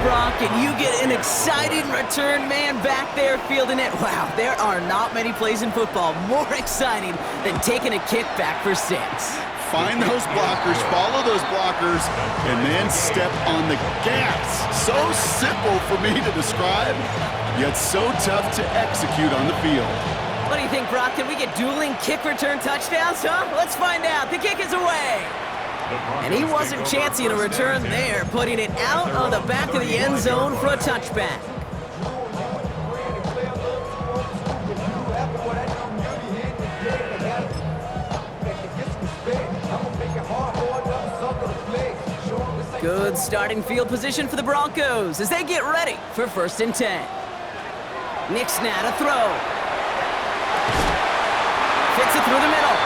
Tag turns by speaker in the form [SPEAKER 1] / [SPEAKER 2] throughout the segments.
[SPEAKER 1] Brock, and you get an exciting return man back there fielding it. Wow, there are not many plays in football more exciting than taking a kick back for 6.
[SPEAKER 2] Find those blockers, follow those blockers, and then step on the gas. So simple for me to describe, yet so tough to execute on the field.
[SPEAKER 1] What do you think, Brock? Can we get dueling kick return touchdowns, huh? Let's find out. The kick is away. And he wasn't chancing a return there, putting it out of the back of the end zone for a touchback. Good starting field position for the Broncos as they get ready for 1st and 10. Nick Snad to throw. Fits it through the middle.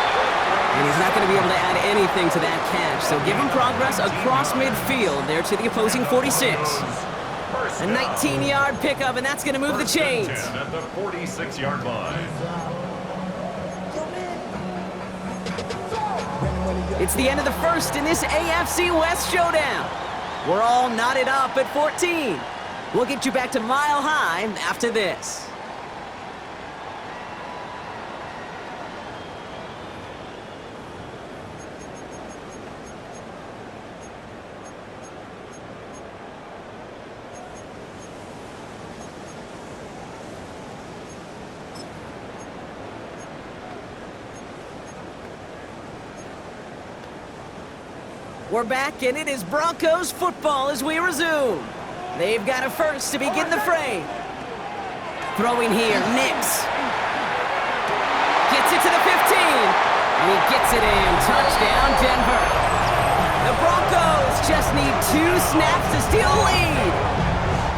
[SPEAKER 1] And he's not going to be able to add anything to that catch, so give him progress across midfield there to the opposing 46. A 19-yard pickup, and that's going to move the chains.
[SPEAKER 3] At the 46-yard line.
[SPEAKER 1] It's the end of the first in this AFC West showdown. We're all knotted up at 14. We'll get you back to Mile High after this. We're back, and it is Broncos football as we resume. They've got a first to begin the fray. Throwing here, Nix. Gets it to the 15, and he gets it in. Touchdown, Denver. The Broncos just need 2 snaps to steal a lead.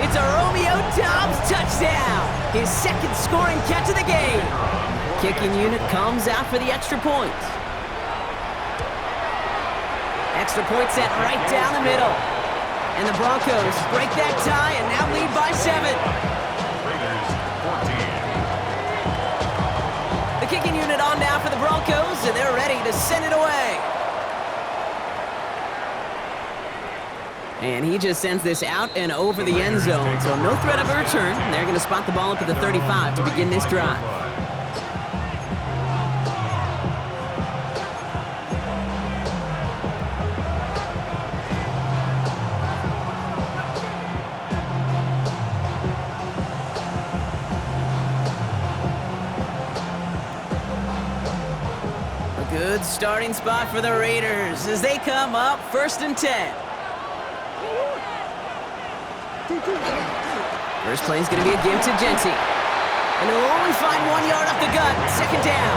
[SPEAKER 1] It's a Romeo Doubs touchdown, his 2nd scoring catch of the game. Kicking unit comes out for the extra point. Extra point set right down the middle. And the Broncos break that tie and now lead by 7.
[SPEAKER 3] Raiders 14.
[SPEAKER 1] The kicking unit on now for the Broncos, and they're ready to send it away. And he just sends this out and over the end zone, so no threat of a return. They're going to spot the ball up at the 35 to begin this drive. Good starting spot for the Raiders as they come up 1st and 10. First play is going to be a give to Genty. And he'll only find 1 yard up the gut. 2nd down.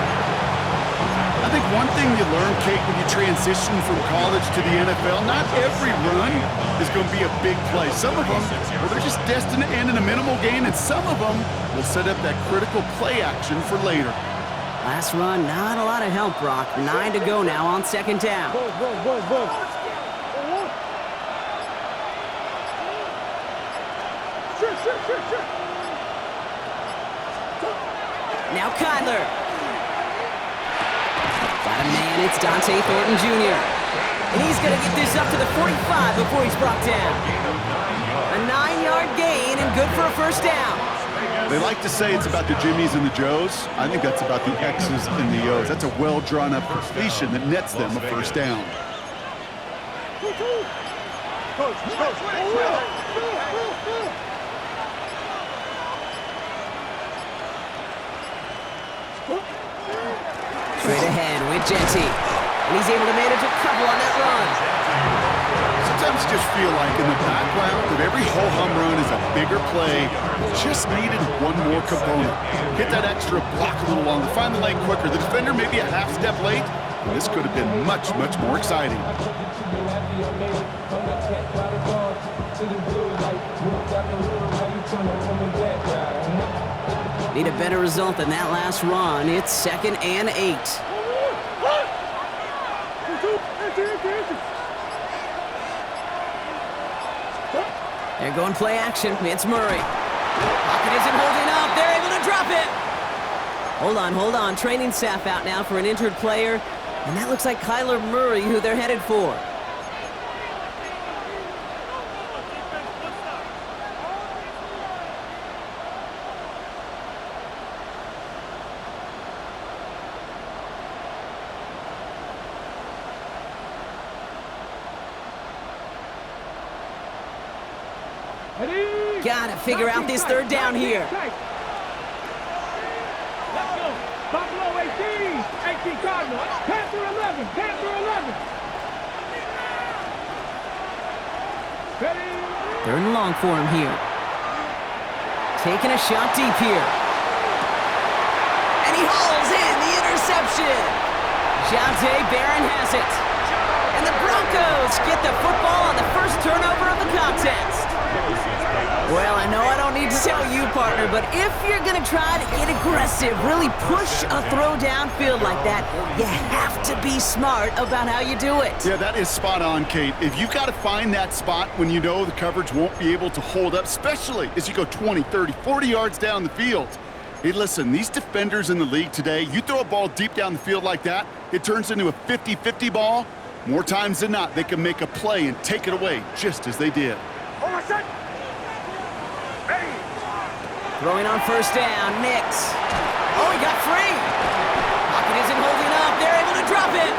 [SPEAKER 2] I think one thing you learn, Kate, when you transition from college to the NFL, not every run is going to be a big play. Some of them, well, they're just destined to end in a minimal gain, and some of them will set up that critical play action for later.
[SPEAKER 1] Last run, not a lot of help, Brock. 9 to go now on 2nd down. Now Kyler. Got a man, it's Dante Thornton Jr. And he's going to get this up to the 45 before he's brought down. A 9-yard gain and good for a 1st down.
[SPEAKER 2] They like to say it's about the Jimmies and the Joes. I think that's about the X's and the O's. That's a well-drawn-up completion that nets them a 1st down.
[SPEAKER 1] Straight ahead with Genty. And he's able to manage a couple on that run.
[SPEAKER 2] Sometimes you just feel like in the background that every ho-hum run is a bigger play. Just needed one more component. Hit that extra block a little longer. Find the lane quicker. The defender may be a half step late. And this could have been much, much more exciting.
[SPEAKER 1] Need a better result than that last run. It's 2nd and 8. They're going play action. It's Murray. Pocket isn't holding up. They're able to drop it. Hold on. Training staff out now for an injured player. And that looks like Kyler Murray, who they're headed for. Gotta figure out this third down here.
[SPEAKER 4] Let's go. Buffalo 18. 18 Cardinal. Panther 11. Panther 11. Ready?
[SPEAKER 1] Third and long for him here. Taking a shot deep here. And he hauls in the interception. Jonte Barron has it. And the Broncos get the football on the first turnover of the contest. Well, I know I don't need to tell you, partner, but if you're going to try to get aggressive, really push a throw downfield like that, you have to be smart about how you do it.
[SPEAKER 2] Yeah, that is spot on, Kate. If you've got to find that spot when you know the coverage won't be able to hold up, especially as you go 20, 30, 40 yards down the field. Hey, listen, these defenders in the league today, you throw a ball deep down the field like that, it turns into a 50-50 ball. More times than not, they can make a play and take it away, just as they did.
[SPEAKER 1] Throwing on first down, Nix. Oh, he got free. Pocket isn't holding up. They're able to drop it.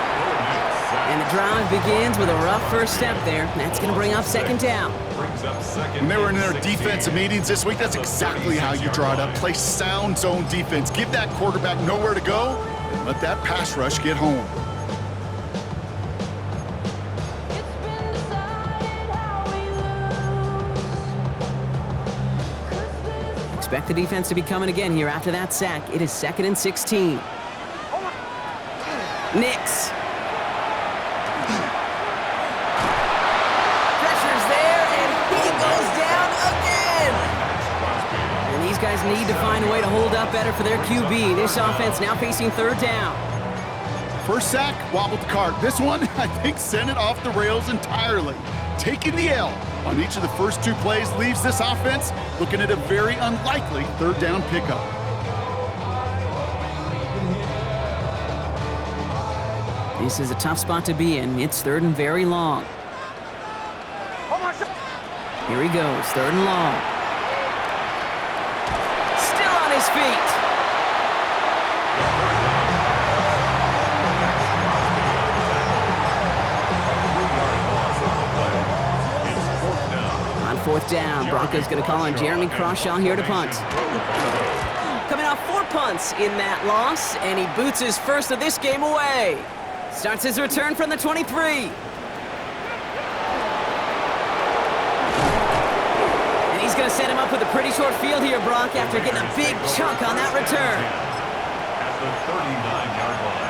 [SPEAKER 1] And the drive begins with a rough first step there. That's going to bring up second down.
[SPEAKER 2] When they were in their defensive meetings this week, that's exactly how you draw it up. Play sound zone defense. Give that quarterback nowhere to go, and let that pass rush get home.
[SPEAKER 1] Expect the defense to be coming again here after that sack. It is 2nd and 16. Nix. Pressure's there, and he goes down again. And these guys need to find a way to hold up better for their QB. This offense now facing third down.
[SPEAKER 2] First sack, wobbled the cart. This one, I think, sent it off the rails entirely. Taking the L on each of the first two plays leaves this offense looking at a very unlikely third down pickup.
[SPEAKER 1] This is a tough spot to be in. It's third and very long. Here he goes, third and long. Still on his feet. Fourth down. Broncos going to call on Jeremy Crawshaw here to punt. Coming off 4 punts in that loss, and he boots his first of this game away. Starts his return from the 23. And he's going to set him up with a pretty short field here, Brock, after getting a big chunk on that return.
[SPEAKER 3] At the 39-yard line.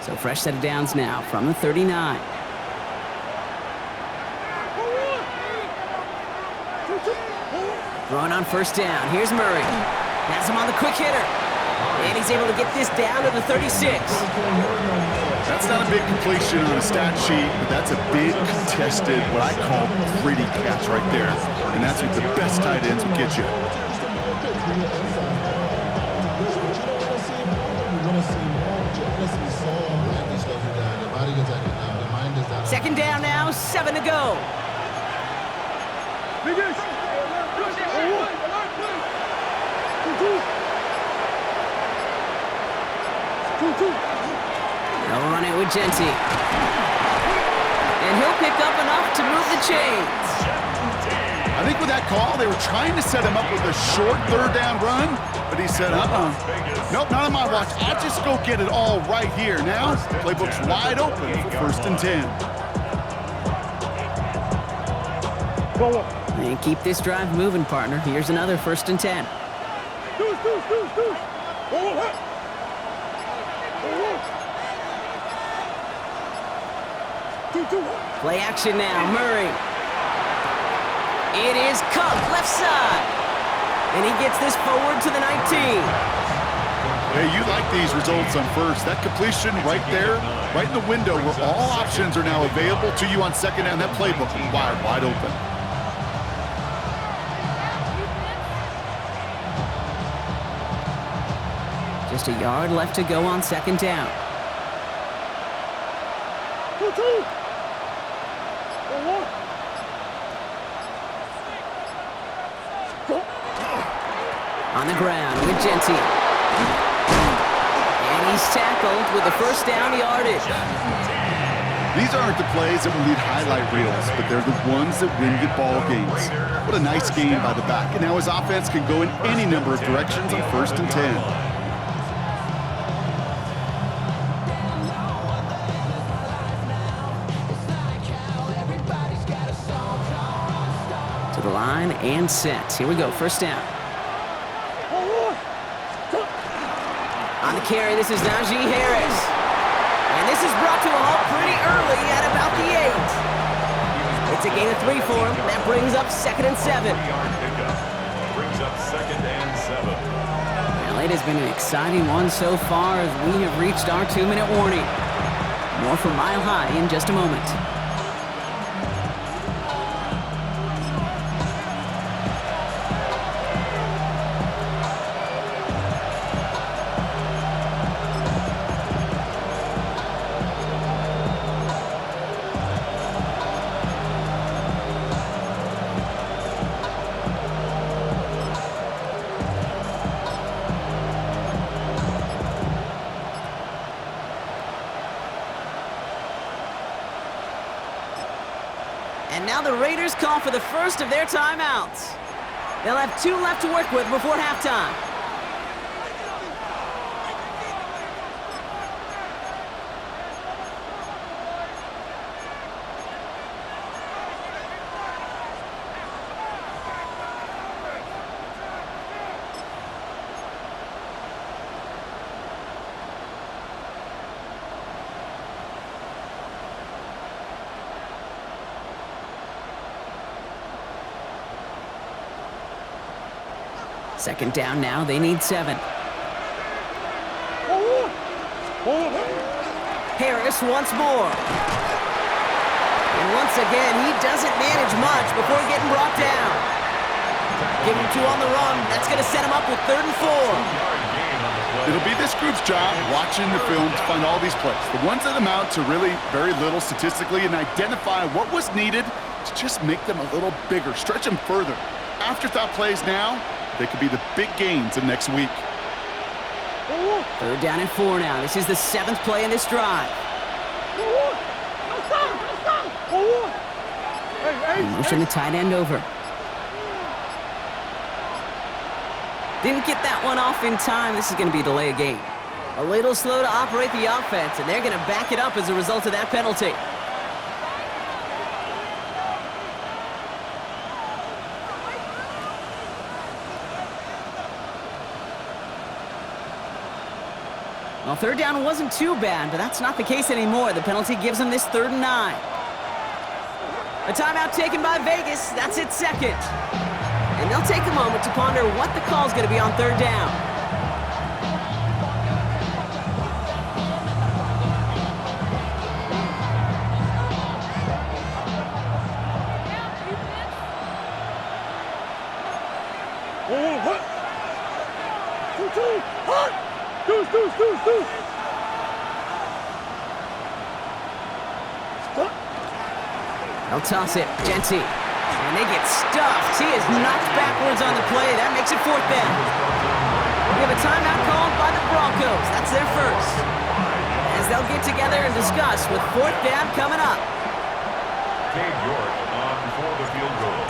[SPEAKER 1] So fresh set of downs now from the 39. Throwing on first down. Here's Murray. Has him on the quick hitter. And he's able to get this down to the 36.
[SPEAKER 2] That's not a big completion on a stat sheet, but that's a big contested, what I call gritty catch right there. And that's what the best tight ends will get you.
[SPEAKER 1] Second down now, 7 to go. They'll run it with Genty. And he'll pick up enough to move the chains.
[SPEAKER 2] I think with that call, they were trying to set him up with a short third down run, but he said, nope, not on my watch. I'll just go get it all right here. Now, playbook's wide open for 1st and 10.
[SPEAKER 1] And keep this drive moving, partner. Here's another 1st and 10. Play action now, Murray. It is Cup, left side. And he gets this forward to the 19.
[SPEAKER 2] Hey, you like these results on first. That completion right there, right in the window where all options are now available to you on second down. That playbook wide open.
[SPEAKER 1] Just a yard left to go on second down. On the ground with Genty. And he's tackled with the first down yardage.
[SPEAKER 2] These aren't the plays that will lead highlight reels, but they're the ones that win you ball games. What a nice game by the back, and now his offense can go in any number of directions on 1st and 10.
[SPEAKER 1] To the line and set. Here we go, first down. On the carry, this is Najee Harris. And this is brought to a halt pretty early at about the 8. It's a gain of 3 for him. That brings up 2nd and 7.
[SPEAKER 3] Brings up 2nd and 7.
[SPEAKER 1] Well, it has been an exciting one so far as we have reached our 2-minute warning. More from Mile High in just a moment. And now the Raiders call for the first of their timeouts. They'll have 2 left to work with before halftime. Second down now, they need 7. Harris once more. And once again, he doesn't manage much before getting brought down. Give him 2 on the run. That's going to set him up with 3rd and 4.
[SPEAKER 2] It'll be this group's job watching the film to find all these plays, the ones that amount to really very little statistically, and identify what was needed to just make them a little bigger, stretch them further. Afterthought plays now, they could be the big gains of next week.
[SPEAKER 1] 3rd down and 4 now. This is the 7th play in this drive. Motion the tight end over. Didn't get that one off in time. This is going to be a delay of game. A little slow to operate the offense, and they're going to back it up as a result of that penalty. Well, 3rd down wasn't too bad, but that's not the case anymore. The penalty gives them this 3rd and 9. A timeout taken by Vegas. That's its 2nd. And they'll take a moment to ponder what the call's going to be on 3rd down. They'll toss it. Genty. And they get stuffed. He is knocked backwards on the play. That makes it 4th down. We have a timeout called by the Broncos. That's their first. As they'll get together and discuss with 4th down coming up.
[SPEAKER 3] Cade York on for the field goal.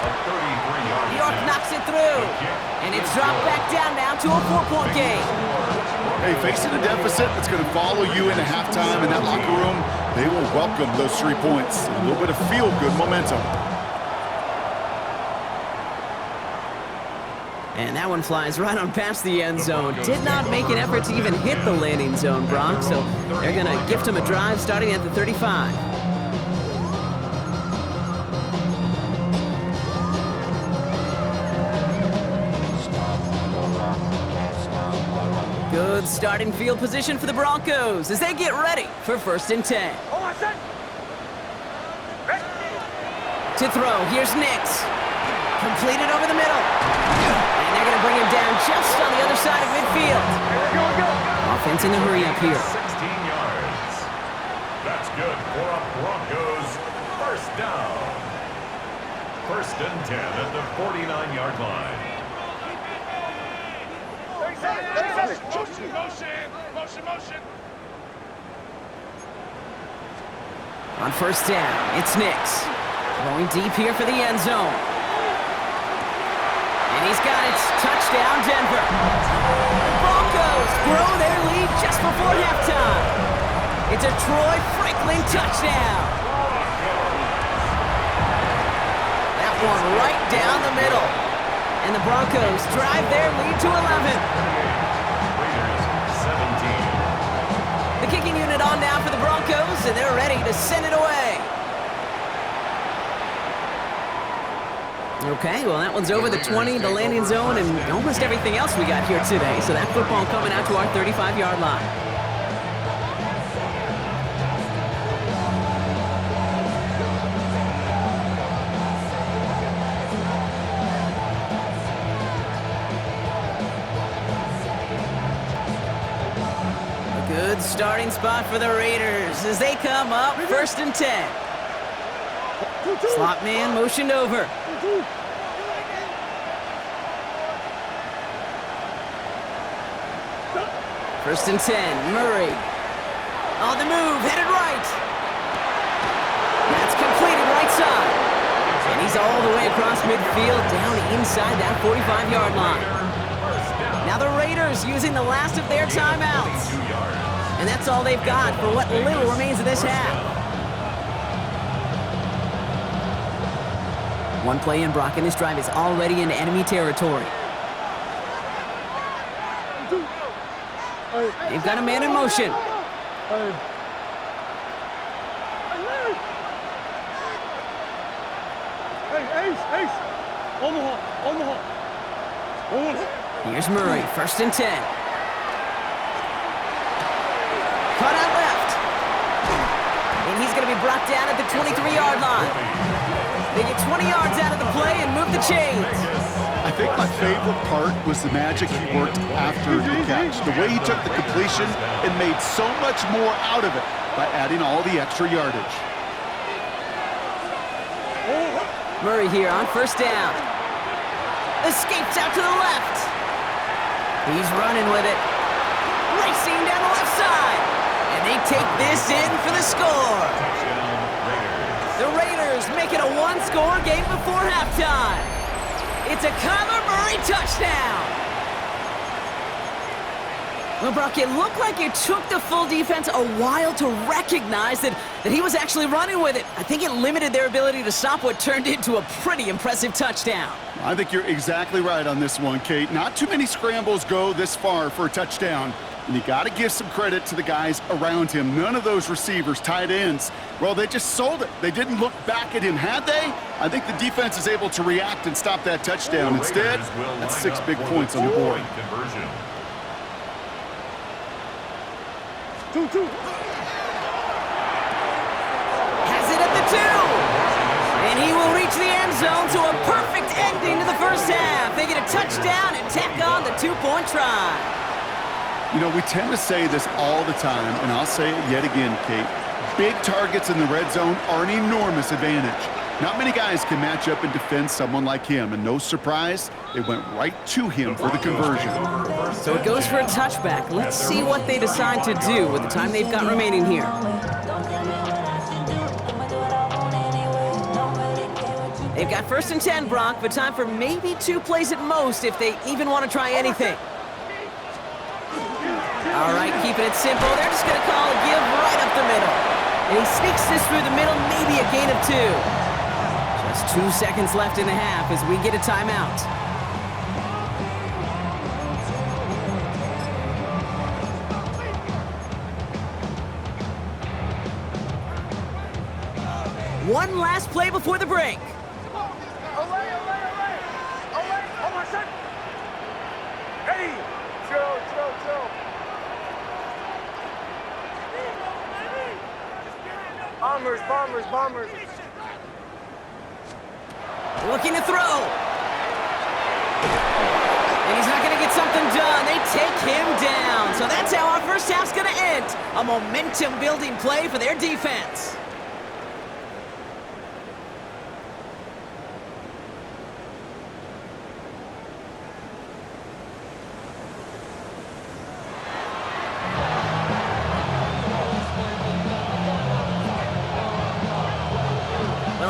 [SPEAKER 3] A 33-yard
[SPEAKER 1] York knocks it through. And it's dropped back down now to a 4-point game.
[SPEAKER 2] Hey, facing a deficit that's going to follow you into halftime in that locker room, they will welcome those 3 points. A little bit of feel-good momentum.
[SPEAKER 1] And that one flies right on past the end zone. Did not make an effort to even hit the landing zone, Brock. So they're going to gift him a drive starting at the 35. Good starting field position for the Broncos as they get ready for 1st and 10. To throw, here's Nix. Completed over the middle. And they're going to bring him down just on the other side of midfield. Offense in the hurry up here.
[SPEAKER 3] 16 yards. That's good for a Broncos down. First and 10 at the 49-yard line.
[SPEAKER 4] Motion.
[SPEAKER 1] On first down, it's Nix. Going deep here for the end zone. And he's got it. Touchdown, Denver. The Broncos grow their lead just before halftime. It's a Troy Franklin touchdown. That one right down the middle. And the Broncos drive their lead to 11.
[SPEAKER 3] Raiders 17.
[SPEAKER 1] The kicking unit on now for the Broncos, and they're ready to send it away. Okay, well, that one's over the 20, the landing zone, and almost everything else we got here today. So that football coming out to our 35-yard line. A good starting spot for the Raiders as they come up first and 10. Slot man motioned over. First and 10, Murray. On the move, headed right. That's completed right side. And he's all the way across midfield, down inside that 45-yard line. Now the Raiders using the last of their timeouts. And that's all they've got for what little remains of this half. One play in, Brock, and this drive is already into enemy territory. They've got a man in motion.
[SPEAKER 4] Ace. Omaha.
[SPEAKER 1] Here's Murray, first and 10. Cut out left. And he's going to be brought down at the 23-yard line. They get 20 yards out of the play and move the chains.
[SPEAKER 2] I think my favorite part was the magic he worked after the catch. The way he took the completion and made so much more out of it by adding all the extra yardage.
[SPEAKER 1] Murray here on first down. Escapes out to the left. He's running with it. Racing down the left side. And they take this in for the score. The Raiders make it a one-score game before halftime. It's a Kyler Murray touchdown. Well, Brock, it looked like it took the full defense a while to recognize that he was actually running with it. I think it limited their ability to stop what turned into a pretty impressive touchdown.
[SPEAKER 2] I think you're exactly right on this one, Kate. Not too many scrambles go this far for a touchdown. And you got to give some credit to the guys around him. None of those receivers, tight ends, well, they just sold it. They didn't look back at him. Had they? I think the defense is able to react and stop that touchdown. Instead, that's 6 big points on the board.
[SPEAKER 3] Conversion.
[SPEAKER 4] 2.
[SPEAKER 1] Has it at the 2. And he will reach the end zone to a perfect ending to the first half. They get a touchdown and tack on the 2-point try.
[SPEAKER 2] You know, we tend to say this all the time, and I'll say it yet again, Kate. Big targets in the red zone are an enormous advantage. Not many guys can match up and defend someone like him, and no surprise, they went right to him for the conversion.
[SPEAKER 1] So it goes for a touchback. Let's see what they decide to do with the time they've got remaining here. They've got first and 10, Brock, but time for maybe 2 plays at most if they even want to try anything. All right, keeping it simple. They're just going to call a give right up the middle. And he sneaks this through the middle, maybe a gain of 2. Just 2 seconds left in the half as we get a timeout. One last play before the break.
[SPEAKER 4] Hey, chill. Bombers.
[SPEAKER 1] Looking to throw. And he's not going to get something done. They take him down. So that's how our first half's going to end. A momentum-building play for their defense.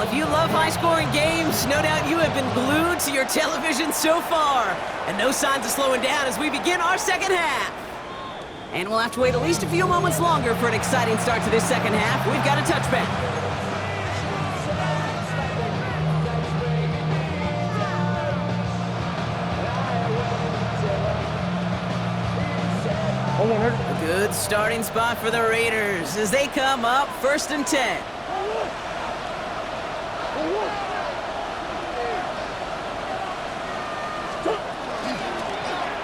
[SPEAKER 1] Well, if you love high-scoring games, no doubt you have been glued to your television so far. And no signs of slowing down as we begin our second half. And we'll have to wait at least a few moments longer for an exciting start to this second half. We've got a touchback. A good starting spot for the Raiders as they come up 1st and 10.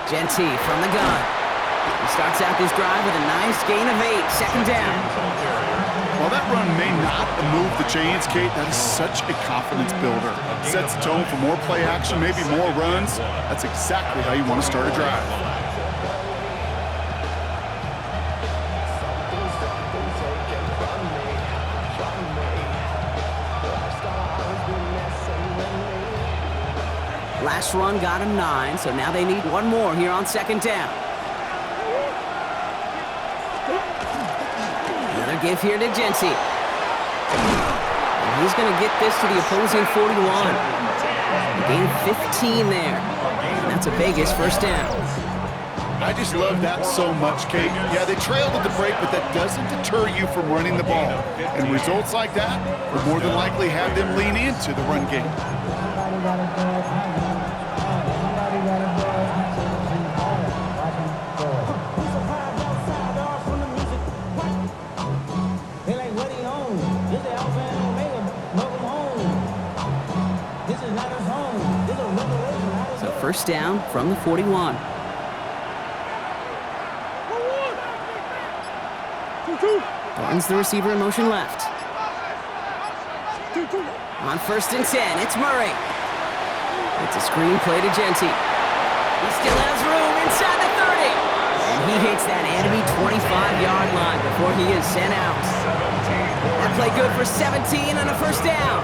[SPEAKER 1] Genty from the gun. He starts out this drive with a nice gain of 8, 2nd down.
[SPEAKER 2] While that run may not move the chains, Kate, that is such a confidence builder. Sets the tone for more play action, maybe more runs. That's exactly how you want to start a drive.
[SPEAKER 1] Last run got him 9, so now they need one more here on 2nd down. Another give here to Genty. And he's going to get this to the opposing 41. Gain 15 there. And that's a Vegas 1st down.
[SPEAKER 2] I just love that so much, Kate. Yeah, they trailed at the break, but that doesn't deter you from running the ball. And results like that will more than likely have them lean into the run game.
[SPEAKER 1] So 1st down from the 41. Runs the receiver in motion left. On 1st and 10, it's Murray. It's a screen play to Genty. He still has room inside the 30. And he hits that enemy 25-yard line before he is sent out. That play good for 17 and a 1st down.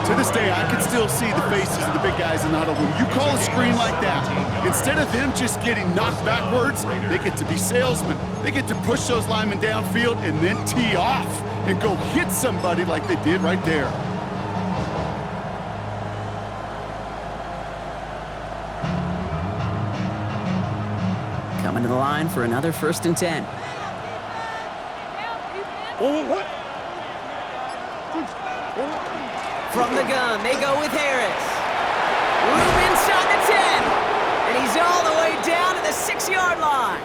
[SPEAKER 2] To this day, I can still see the faces of the big guys in the huddle. When you call a screen like that, instead of them just getting knocked backwards, they get to be salesmen. They get to push those linemen downfield and then tee off and go hit somebody like they did right there.
[SPEAKER 1] Coming to the line for another 1st and 10. From the gun, they go with Harris. Room inside the 10. And he's all the way down to the 6-yard line.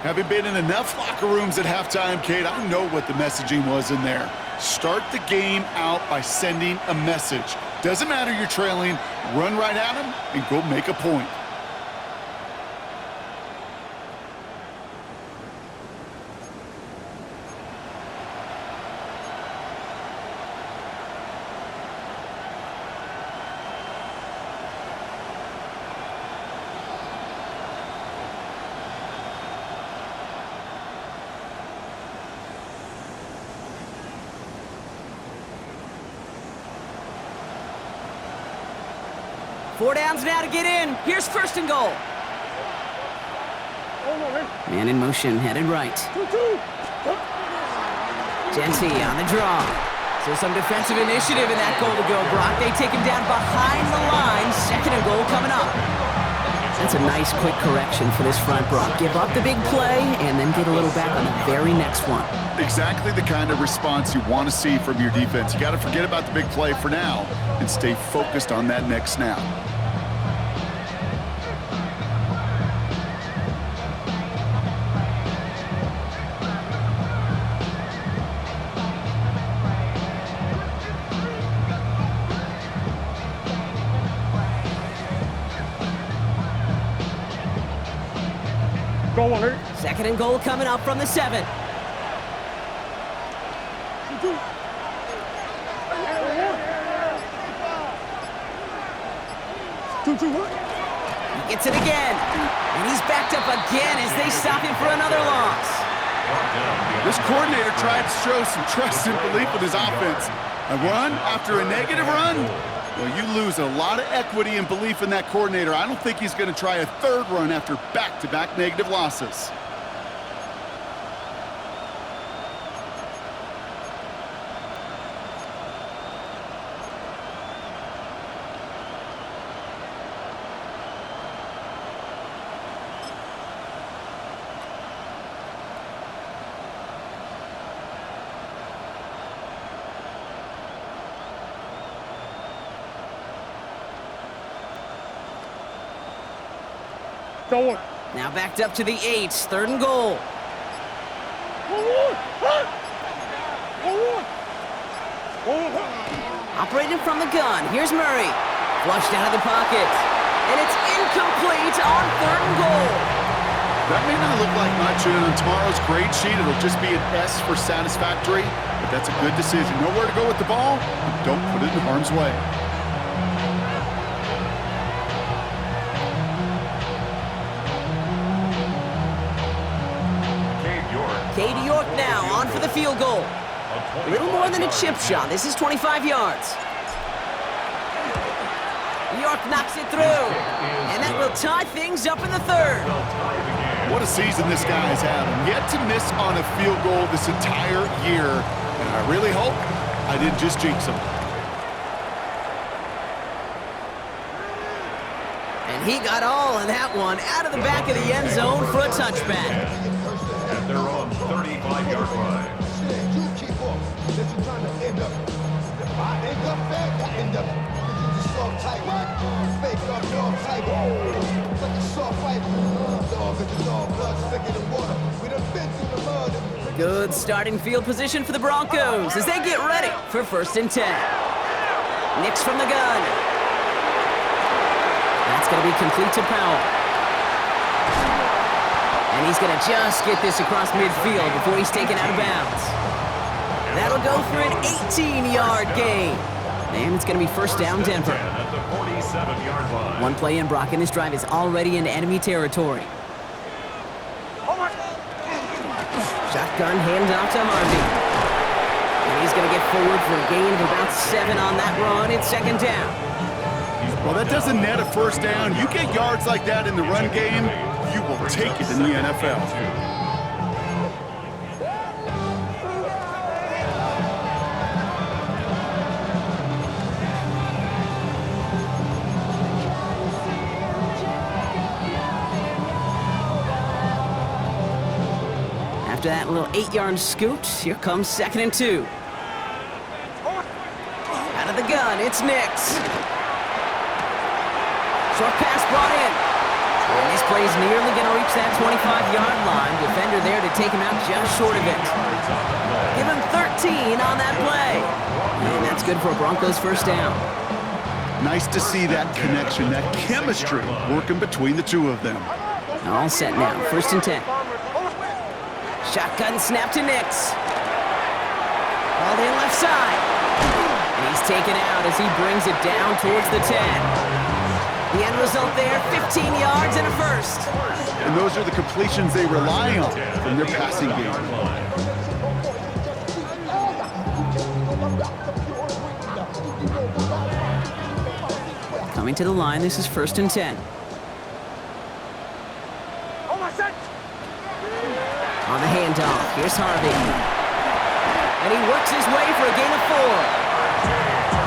[SPEAKER 2] Having been in enough locker rooms at halftime, Kate, I know what the messaging was in there. Start the game out by sending a message. Doesn't matter you're trailing, run right at them and go make a point.
[SPEAKER 1] Four downs now to get in. Here's 1st and goal. Man in motion, headed right. Genty on the draw. So some defensive initiative in that goal to go, Brock. They take him down behind the line. 2nd and goal coming up. That's a nice quick correction for this front, Brock. Give up the big play and then get a little back on the very next one.
[SPEAKER 2] Exactly the kind of response you want to see from your defense. You got to forget about the big play for now and stay focused on that next snap.
[SPEAKER 4] Go on,
[SPEAKER 1] 2nd and goal coming up from the 7. He gets it again. And he's backed up again as they stop him for another loss.
[SPEAKER 2] This coordinator tried to show some trust and belief in his offense. A run after a negative run? Well, you lose a lot of equity and belief in that coordinator. I don't think he's going to try a 3rd run after back-to-back negative losses.
[SPEAKER 4] Throw it.
[SPEAKER 1] Now backed up to the 8, 3rd and goal. Operating from the gun, here's Murray. Flushed out of the pocket. And it's incomplete on 3rd and goal.
[SPEAKER 2] That may not look like much, and on tomorrow's grade sheet, it'll just be an S for satisfactory, but that's a good decision. Know where to go with the ball, and don't put it in harm's way.
[SPEAKER 1] Cade York now on for the field goal. A little more than a chip shot. This is 25 yards. York knocks it through, and that will tie things up in the 3rd.
[SPEAKER 2] What a season this guy's having. Yet to miss on a field goal this entire year, and I really hope I didn't just jinx him.
[SPEAKER 1] And he got all of that one out of the back of the end zone for a touchback.
[SPEAKER 3] At their own 35-yard line.
[SPEAKER 5] You keep up. That you trying to end up. If I end up back, I end up. You just soft type. Fake up dog type. It's like a soft fight. Dog, it's all blood thicker than water. We done been through the mud.
[SPEAKER 1] Good starting field position for the Broncos as they get ready for 1st and 10. Nix from the gun. That's going to be complete to Powell. And he's going to just get this across midfield before he's taken out of bounds. That'll go for an 18-yard gain. And it's going to be 1st down Denver.
[SPEAKER 3] At the 47-yard line.
[SPEAKER 1] One play in, Brock, and this drive is already in enemy territory. Shotgun handoff to Harvey. And he's going to get forward for a gain of about 7 on that run. It's 2nd down.
[SPEAKER 2] Well, that doesn't net a 1st down. You get yards like that in the run game, you will take it in the NFL.
[SPEAKER 1] After that little 8-yard scoot, here comes 2nd and 2. Out of the gun, it's Nix. Short pass brought in. And this play is nearly going to reach that 25-yard line. Defender there to take him out just short of it. Give him 13 on that play. And that's good for a Broncos 1st down.
[SPEAKER 2] Nice to see that connection, that chemistry working between the two of them.
[SPEAKER 1] All set now, 1st and 10. Shotgun snap to Nix. Called in left side. And he's taken out as he brings it down towards the 10. The end result there, 15 yards and a 1st.
[SPEAKER 2] And those are the completions they rely on from their passing game.
[SPEAKER 1] Coming to the line, this is 1st and 10. On the handoff, here's Harvey. And he works his way for a gain of 4.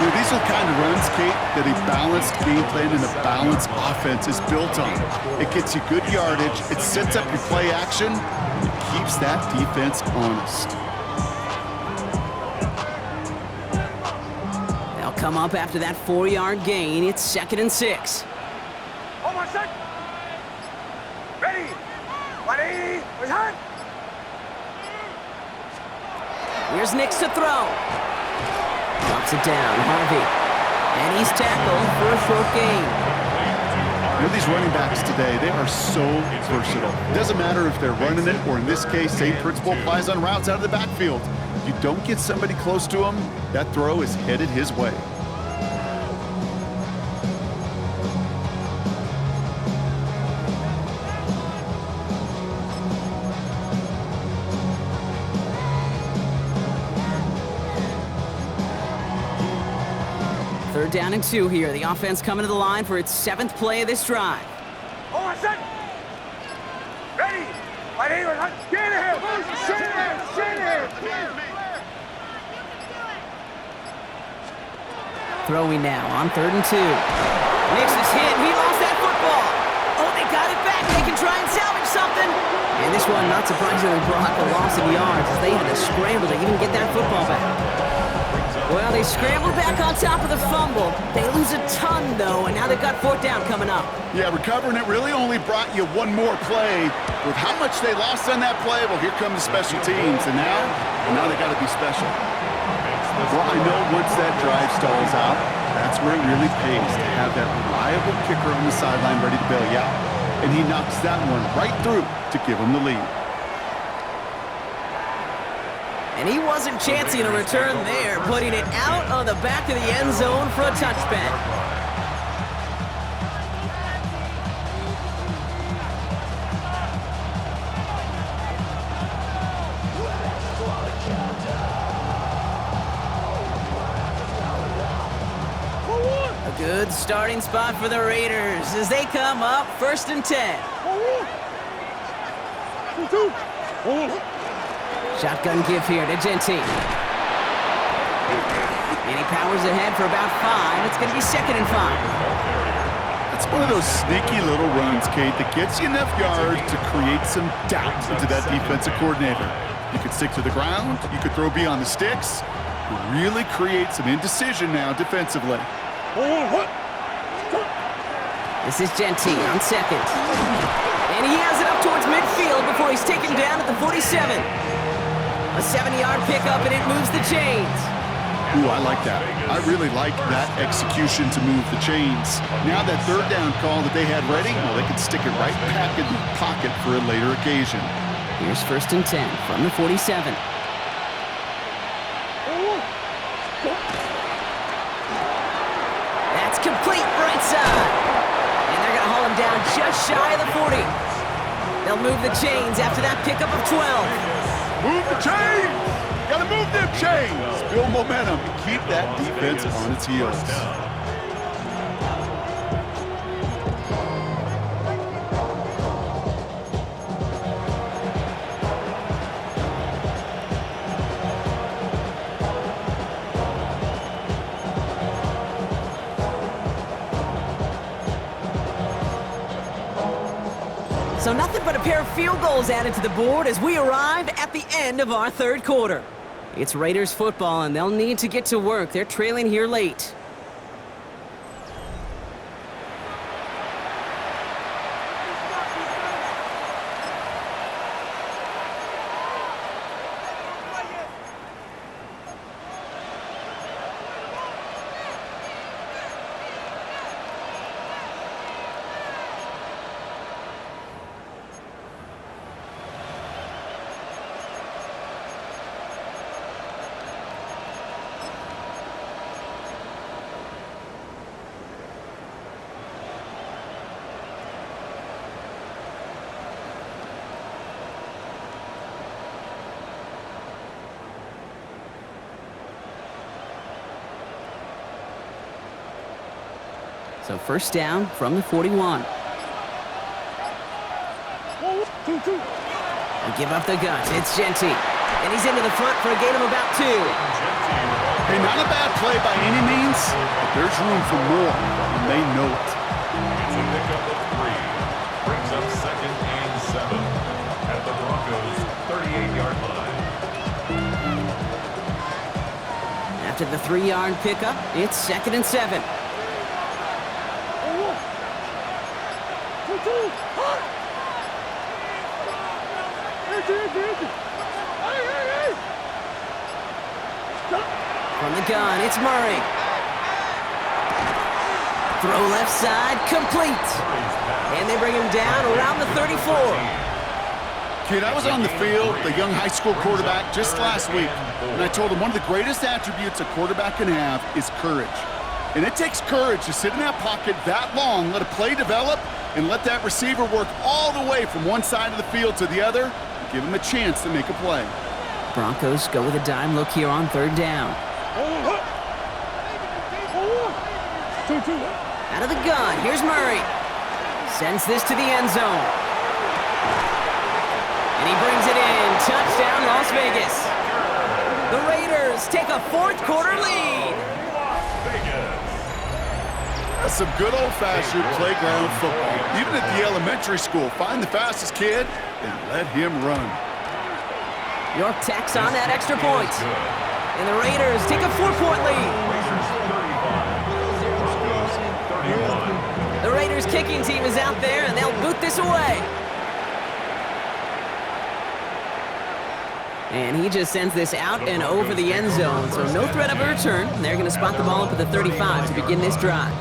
[SPEAKER 2] You know, these are the kind of runs, Kate, that a balanced game plan and a balanced offense is built on. It gets you good yardage, it sets up your play action, and it keeps that defense honest.
[SPEAKER 1] They'll come up after that 4-yard gain. It's 2nd and 6.
[SPEAKER 4] Ready. Ready. Return.
[SPEAKER 1] Here's Nix to throw. Drops it down, Harvey. And he's tackled for a short gain.
[SPEAKER 2] You know, these running backs today, they are so versatile. It doesn't matter if they're running it, or in this case, same principle applies on routes out of the backfield. You don't get somebody close to him, that throw is headed his way.
[SPEAKER 1] Third down and 2 here. The offense coming to the line for its 7th play of this drive.
[SPEAKER 4] Ready. Ready. Get here.
[SPEAKER 1] Throwing now on 3rd and 2. Nix is hit. He lost that football. Oh, they got it back. They can try and salvage something. And this one, not surprisingly, brought the loss of yards as they had to scramble to even get that football back. Well, they scrambled back on top of the fumble. They lose a ton, though, and now they've got fourth down coming up.
[SPEAKER 2] Yeah, recovering it really only brought you one more play. With how much they lost on that play, well, here come the special teams. And now they got to be special. Well, I know once that drive stalls out, that's where it really pays to have that reliable kicker on the sideline ready to bail you out. And he knocks that one right through to give him the lead.
[SPEAKER 1] And he wasn't chancing a return there, putting it out on the back of the end zone for a touchback. A good starting spot for the Raiders as they come up 1st and 10. Shotgun give here to Genty. And he powers ahead for about 5. It's going to be 2nd and 5.
[SPEAKER 2] That's one of those sneaky little runs, Kate, that gets you enough yards to create some doubt into that defensive coordinator. You could stick to the ground. You could throw beyond the sticks. You really create some indecision now defensively.
[SPEAKER 1] This is Genty on 2nd. And he has it up towards midfield before he's taken down at the 47. A 70-yard pickup, and it moves the chains.
[SPEAKER 2] Ooh, I like that. I really like that execution to move the chains. Now that third down call that they had ready, well, they can stick it right back in the pocket for a later occasion.
[SPEAKER 1] Here's 1st and 10 from the 47. That's complete right side. And they're going to haul him down just shy of the 40. They'll move the chains after that pickup of 12.
[SPEAKER 2] Move the chains! Gotta move them chains! Build momentum. Keep that defense on its heels.
[SPEAKER 1] So nothing but a pair of field goals added to the board as we arrive at the end of our 3rd quarter. It's Raiders football, and they'll need to get to work. They're trailing here late. So 1st down from the 41. They give up the guts. It's Genty. And he's into the front for a gain of about 2.
[SPEAKER 2] Hey, not a bad play by any means, but there's room for more, and they know it.
[SPEAKER 3] It's a pickup of 3. Brings up 2nd and 7 at the Broncos' 38-yard line.
[SPEAKER 1] After the 3-yard pickup, it's 2nd and 7. From the gun, it's Murray. Throw left side, complete. And they bring him down around the 34.
[SPEAKER 2] Kid, I was on the field, the young high school quarterback, just last week, and I told him one of the greatest attributes a quarterback can have is courage. And it takes courage to sit in that pocket that long, let a play develop, and let that receiver work all the way from one side of the field to the other, and give him a chance to make a play.
[SPEAKER 1] Broncos go with a dime look here on 3rd down. Out of the gun, here's Murray. Sends this to the end zone. And he brings it in. Touchdown, Las Vegas. The Raiders take a 4th quarter lead.
[SPEAKER 2] That's some good old-fashioned playground football. Even at the elementary school, find the fastest kid and let him run.
[SPEAKER 1] York tacks on that extra point. And the Raiders take a 4-point lead.
[SPEAKER 3] Raiders 35, Broncos 31.
[SPEAKER 1] The Raiders kicking team is out there, and they'll boot this away. And he just sends this out and over the end zone, so no threat of a return. They're going to spot the ball up at the 35 to begin this drive.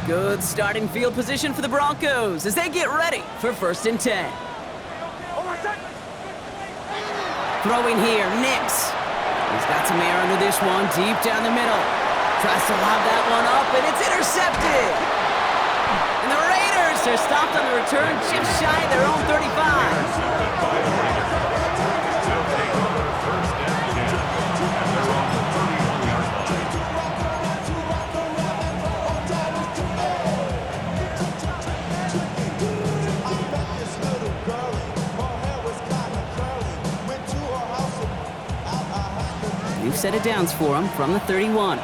[SPEAKER 1] Good starting field position for the Broncos as they get ready for 1st and 10. Throwing here, Nix. He's got some air under this one, deep down the middle. Tries to lob that one up, and it's intercepted. And the Raiders are stopped on the return just shy of their own 35.
[SPEAKER 3] They'll take another 1st and 10 at their own 31-yard line.
[SPEAKER 1] New set of downs for him from the 31.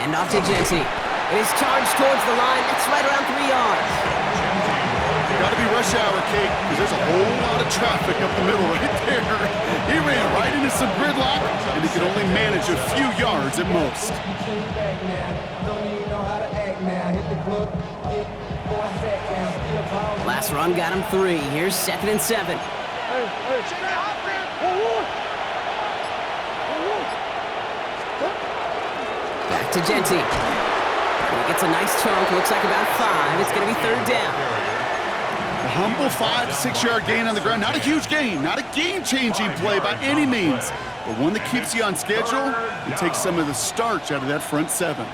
[SPEAKER 1] And off to Jency. It is charged towards the line. It's right around 3 yards.
[SPEAKER 2] Gotta be rush hour, Kate, because there's a whole lot of traffic up the middle right there. He ran right into some gridlock, and he could only manage a few yards at most.
[SPEAKER 1] Last run got him 3. Here's 2nd and 7. Back to Jency. He gets a nice chunk. Looks like about 5. It's going to be 3rd down.
[SPEAKER 2] A humble 5 to 6 yard gain on the ground. Not a huge gain, not a game-changing play by any means, but one that keeps you on schedule and takes some of the starch out of that front 7.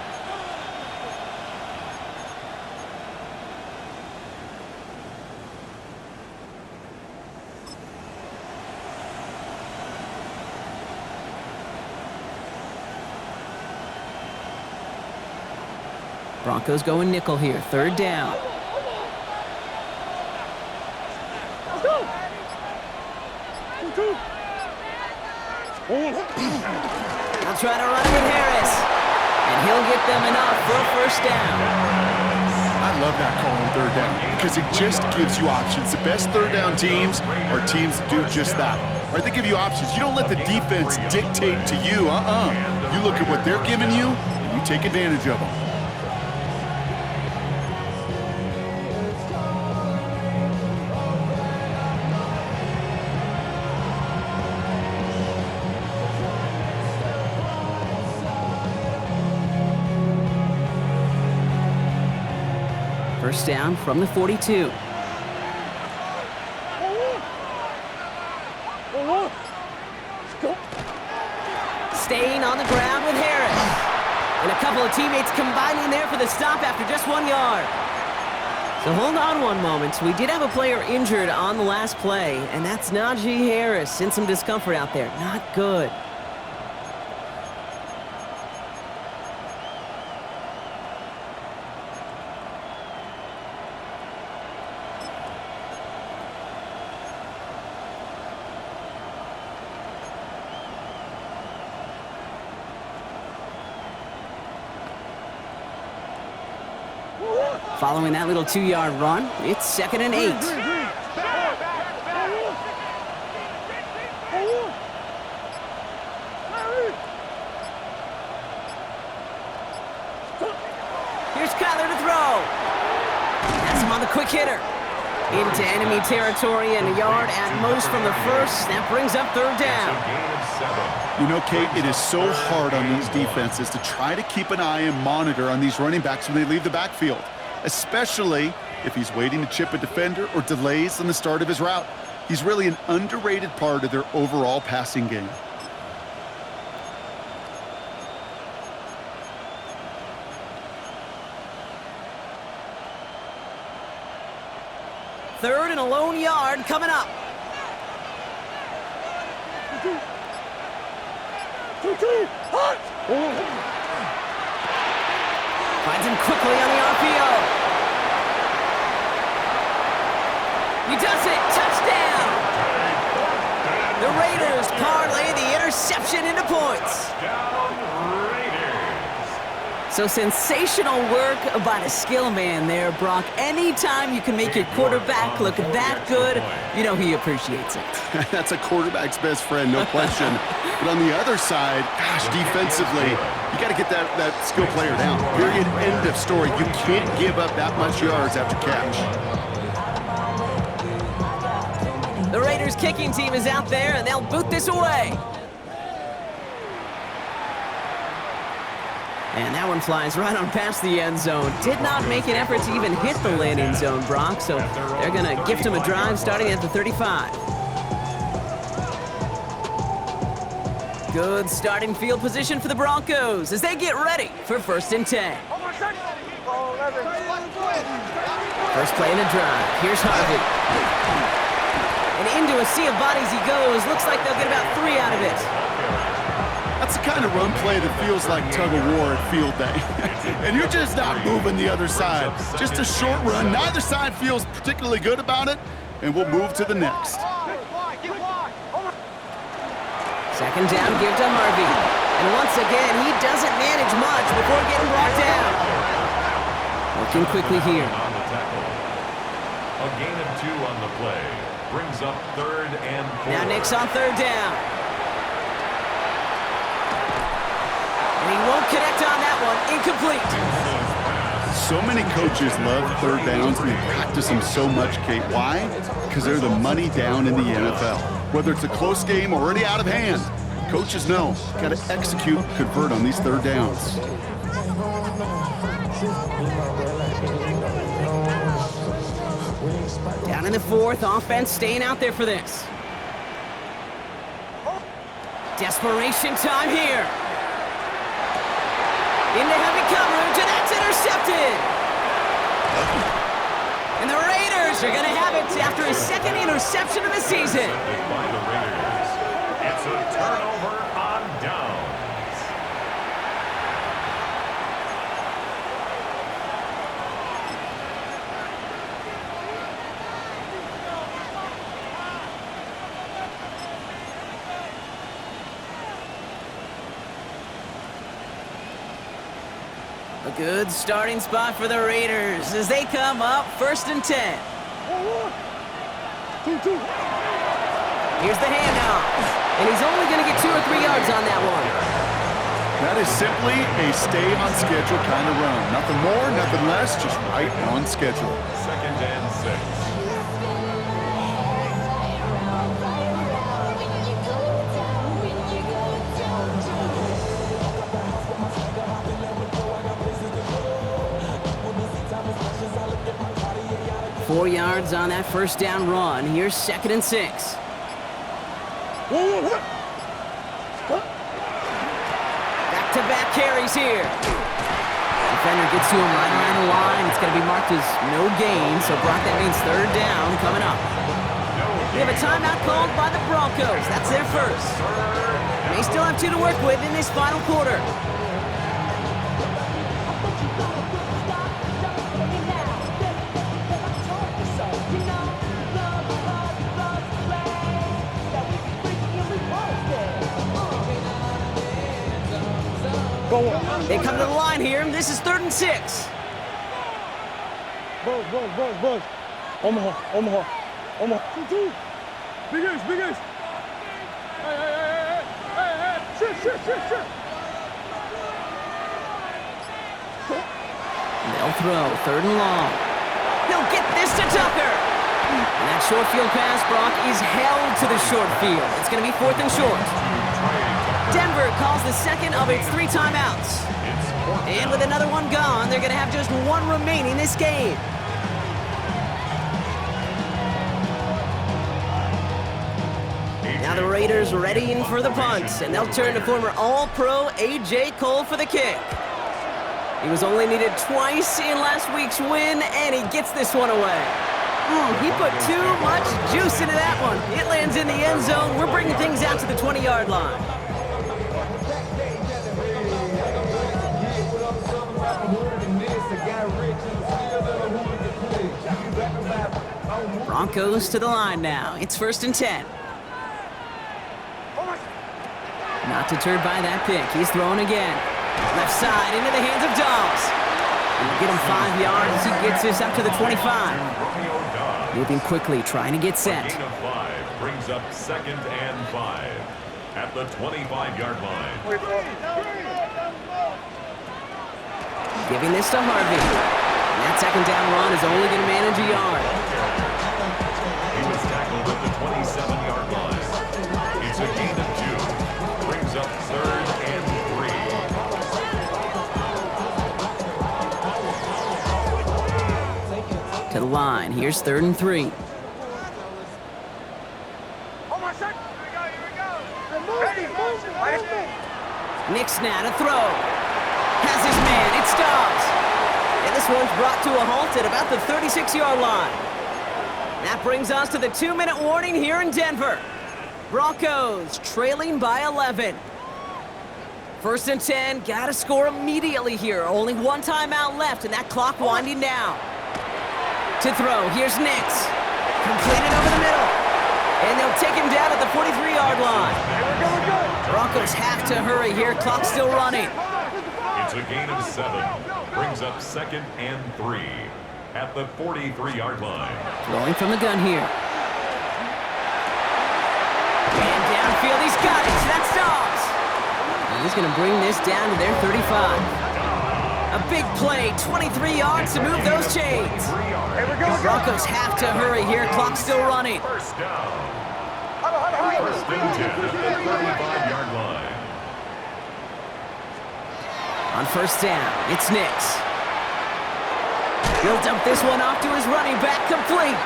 [SPEAKER 1] Broncos going nickel here. 3rd down. They'll try to run it with Harris. And he'll get them enough for a 1st down.
[SPEAKER 2] I love that call on 3rd down because it just gives you options. The best 3rd down teams are teams that do just that. Right? They give you options. You don't let the defense dictate to you. You look at what they're giving you, and you take advantage of them.
[SPEAKER 1] First down from the 42. Staying on the ground with Harris. And a couple of teammates combining there for the stop after just 1 yard. So hold on one moment. We did have a player injured on the last play, and that's Najee Harris. In some discomfort out there. Not good. Following that little 2-yard run, it's 2nd and 8. Here's Kyler to throw. That's him on the quick hitter. Into enemy territory and a yard at most from the 1st. That brings up 3rd down.
[SPEAKER 2] You know, Kate, it is so hard on these defenses to try to keep an eye and monitor on these running backs when they leave the backfield, especially if he's waiting to chip a defender or delays on the start of his route. He's really an underrated part of their overall passing game.
[SPEAKER 1] Third and a lone yard coming up. Finds him quickly on the RPO. He does it! Touchdown! The Raiders parlay the interception into points.
[SPEAKER 3] Touchdown, Raiders.
[SPEAKER 1] So sensational work by the skill man there, Brock. Anytime you can make your quarterback look that good, you know he appreciates it.
[SPEAKER 2] That's a quarterback's best friend, no question. But on the other side, gosh, defensively, you got to get that skill player down. Period, end of story. You can't give up that much yards after catch.
[SPEAKER 1] The Raiders kicking team is out there, and they'll boot this away. And that one flies right on past the end zone. Did not make an effort to even hit the landing zone, Brock, so they're going to gift him a drive starting at the 35. Good starting field position for the Broncos as they get ready for 1st and 10. First play in a drive. Here's Harvey. And into a sea of bodies he goes. Looks like they'll get about 3 out of it.
[SPEAKER 2] That's the kind of run play that feels like tug-of-war at field day. And you're just not moving the other side. Just a short run. Neither side feels particularly good about it, and we'll move to the next.
[SPEAKER 1] Second down, give to Harvey. And once again, he doesn't manage much before getting brought down. Working quickly here.
[SPEAKER 3] On the tackle. A gain of 2 on the play. Brings up 3rd and 4.
[SPEAKER 1] Now Nick's on 3rd down. And he won't connect on that one. Incomplete.
[SPEAKER 2] So many coaches love 3rd downs, and they practice them so much, Kate. Why? Because they're the money down in the NFL. Whether it's a close game or already out of hand, coaches know got to execute, convert on these 3rd downs.
[SPEAKER 1] Down in the 4th, offense staying out there for this. Desperation time here. Into heavy coverage, and that's intercepted. And the Raiders are going to have it after his 2nd interception of the season.
[SPEAKER 3] By the Raiders. It's a turnover on downs.
[SPEAKER 1] A good starting spot for the Raiders as they come up 1st and 10.
[SPEAKER 4] 2-2.
[SPEAKER 1] Here's the handoff. And he's only going to get 2 or 3 yards on that one.
[SPEAKER 2] That is simply a stay-on-schedule kind of run. Nothing more, nothing less, just right on schedule.
[SPEAKER 3] 2nd and 6.
[SPEAKER 1] 4 yards on that 1st down run. Here's 2nd and 6. Back-to-back carries here. Defender gets to him right around the line. It's going to be marked as no gain, so Brock, that means 3rd down coming up. We have a timeout called by the Broncos. That's their first. They still have 2 to work with in this final quarter. They come to the line here, and this is 3rd and 6.
[SPEAKER 4] Buzz. Omaha. 2-2. Big Ace. Hey. Shit.
[SPEAKER 1] They'll throw 3rd and long. They'll get this to Tucker. And that short field pass, Brock, is held to the short field. It's going to be 4th and short. Denver calls the 2nd of its 3 timeouts. And with another one gone, they're going to have just 1 remaining this game. Now the Raiders readying for the punt, and they'll turn to former All-Pro A.J. Cole for the kick. He was only needed twice in last week's win, and he gets this one away. He put too much juice into that one. It lands in the end zone. We're bringing things out to the 20-yard line. Broncos to the line now. It's 1st and 10. Not deterred by that pick. He's throwing again. Left side into the hands of Dobbs. He'll get him 5 yards as he gets this up to the 25. Moving quickly, trying to get set.
[SPEAKER 3] Gain of 5 brings up 2nd and 5 at the 25-yard line.
[SPEAKER 1] Giving this to Harvey. And that 2nd down run is only going to manage a yard.
[SPEAKER 3] He was tackled at the 27-yard line. It's a gain of 2. Brings up 3rd and 3.
[SPEAKER 1] To the line. Here's 3rd and 3. Nick's now to throw. Has his man. It's Dobbs. And this one's brought to a halt at about the 36-yard line. That brings us to the 2-minute warning here in Denver. Broncos trailing by 11. 1st and 10. Got to score immediately here. Only one timeout left, and that clock winding down. To throw. Here's Nix. Completed over the middle. And they'll take him down at the 43-yard line. Broncos have to hurry here. Clock's still running.
[SPEAKER 3] It's a gain of 7. Brings up 2nd and 3 at the 43-yard line.
[SPEAKER 1] Throwing from the gun here. And downfield, he's got it. That's Dobbs. And he's going to bring this down to their 35. A big play, 23 yards to move those chains. Broncos have to hurry here. Clock's still running.
[SPEAKER 3] First down. 1st and 10 at the 35-yard line.
[SPEAKER 1] On 1st down, it's Nix. He'll dump this one off to his running back, complete.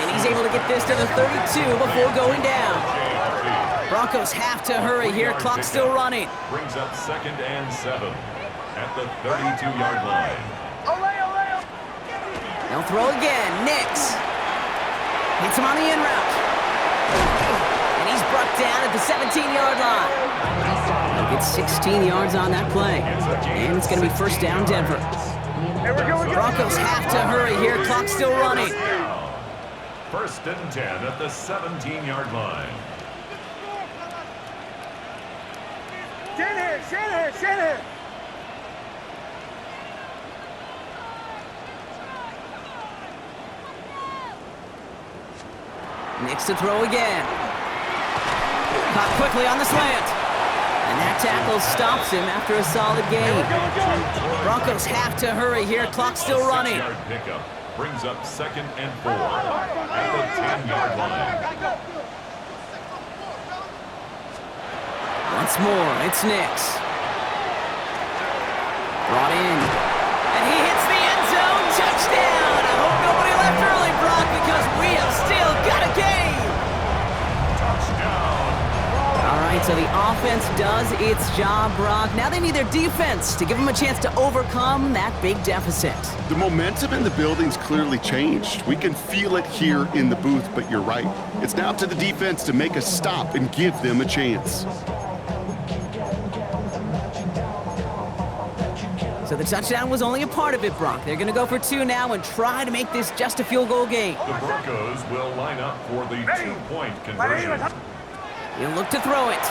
[SPEAKER 1] And he's able to get this to the 32 before going down. Broncos have to hurry here. Clock's still running.
[SPEAKER 3] Brings up 2nd and 7 at the 32-yard line.
[SPEAKER 1] They'll throw again. Nix. Hits him on the in route. And he's brought down at the 17-yard line. He'll get 16 yards on that play. And it's going to be 1st down, Denver. Broncos have to hurry here. Clock's still running.
[SPEAKER 3] 1st and 10 at the 17-yard line.
[SPEAKER 4] Shanahan.
[SPEAKER 1] Nix to throw again. Caught quickly on the slant. And that tackle stops him after a solid gain. Broncos have to hurry here. Clock's still running.
[SPEAKER 3] 6-yard pickup brings up 2nd and 4 at the 10-yard line.
[SPEAKER 1] Once more, it's Nix. Brought in. And he hits the end zone. Touchdown! I hope nobody left early, Brock, because we have still got a game.
[SPEAKER 3] Touchdown.
[SPEAKER 1] All right, so the offense does its job, Brock. Now they need their defense to give them a chance to overcome that big deficit.
[SPEAKER 2] The momentum in the building's clearly changed. We can feel it here in the booth, but you're right. It's now up to the defense to make a stop and give them a chance.
[SPEAKER 1] So the touchdown was only a part of it, Brock. They're going to go for 2 now and try to make this just a field goal game.
[SPEAKER 3] The Broncos will line up for the 2-point conversion.
[SPEAKER 1] He'll look to throw it.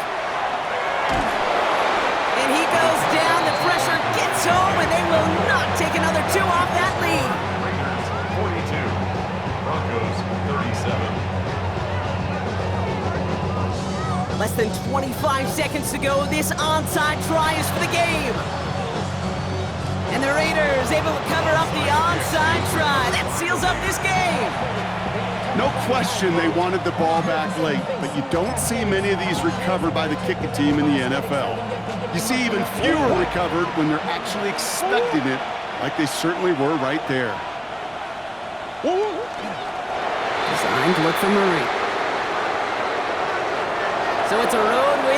[SPEAKER 1] And he goes down. The pressure gets home, and they will not take another 2 off that lead.
[SPEAKER 3] Raiders 42, Broncos 37.
[SPEAKER 1] Less than 25 seconds to go. This onside try is for the game. And the Raiders able to cover up the onside try. That seals up this game.
[SPEAKER 2] No question they wanted the ball back late, but you don't see many of these recovered by the kicking team in the NFL. You see even fewer recovered when they're actually expecting it, like they certainly were right there.
[SPEAKER 1] Designed to look for Murray. So it's a road win.